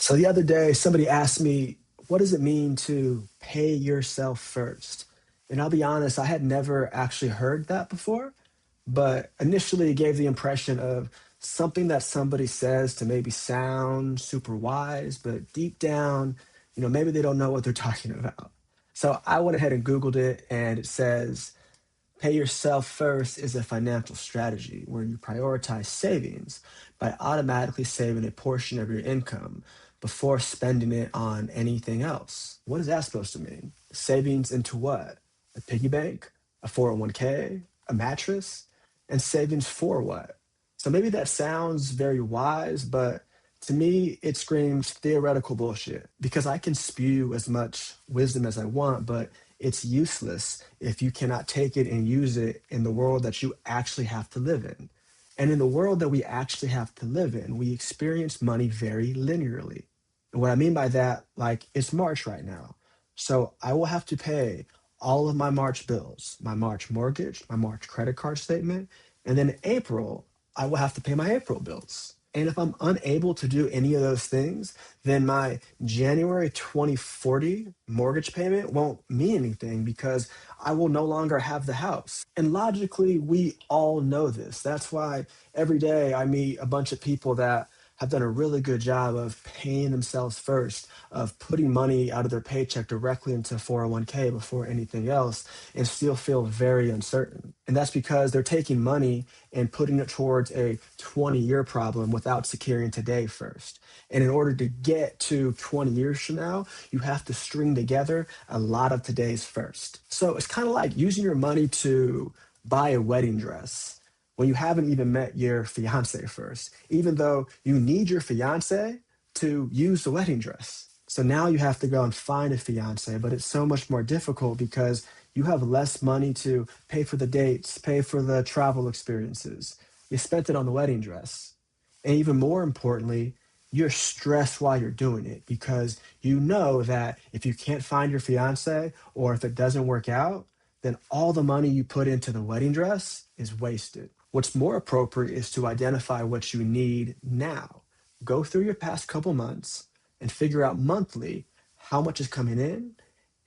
So the other day, somebody asked me, what does it mean to pay yourself first? And I'll be honest, I had never actually heard that before, but initially it gave the impression of something that somebody says to maybe sound super wise, but deep down, maybe they don't know what they're talking about. So I went ahead and Googled it, and it says, pay yourself first is a financial strategy where you prioritize savings by automatically saving a portion of your income before spending it on anything else. What is that supposed to mean? Savings into what? A piggy bank? A 401k? A mattress? And savings for what? So maybe that sounds very wise, but to me, it screams theoretical bullshit because I can spew as much wisdom as I want, but it's useless if you cannot take it and use it in the world that you actually have to live in. And in the world that we actually have to live in, we experience money very linearly. And what I mean by that, like it's March right now. So I will have to pay all of my March bills, my March mortgage, my March credit card statement. And then in April, I will have to pay my April bills. And if I'm unable to do any of those things, then my January 2040 mortgage payment won't mean anything because I will no longer have the house. And logically, we all know this. That's why every day I meet a bunch of people that have done a really good job of paying themselves first, of putting money out of their paycheck directly into 401k before anything else, and still feel very uncertain. And that's because they're taking money and putting it towards a 20-year problem without securing today first. And in order to get to 20 years from now, you have to string together a lot of today's first. So it's kind of like using your money to buy a wedding dress when you haven't even met your fiance first, even though you need your fiance to use the wedding dress. So now you have to go and find a fiance, but it's so much more difficult because you have less money to pay for the dates, pay for the travel experiences. You spent it on the wedding dress. And even more importantly, you're stressed while you're doing it because you know that if you can't find your fiance or if it doesn't work out, then all the money you put into the wedding dress is wasted. What's more appropriate is to identify what you need now. Go through your past couple months and figure out monthly how much is coming in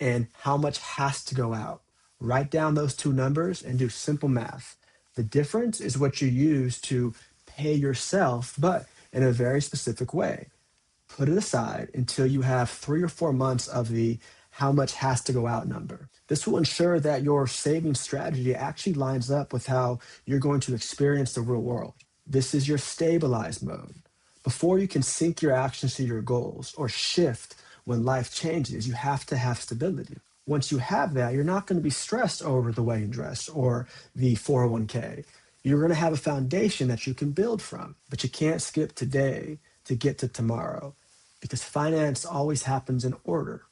and how much has to go out. Write down those two numbers and do simple math. The difference is what you use to pay yourself, but in a very specific way. Put it aside until you have 3 or 4 months of the how much has to go out number. This will ensure that your saving strategy actually lines up with how you're going to experience the real world. This is your stabilize mode. Before you can sync your actions to your goals or shift when life changes, you have to have stability. Once you have that, you're not going to be stressed over the wedding dress or the 401k. You're going to have a foundation that you can build from, but you can't skip today to get to tomorrow because finance always happens in order.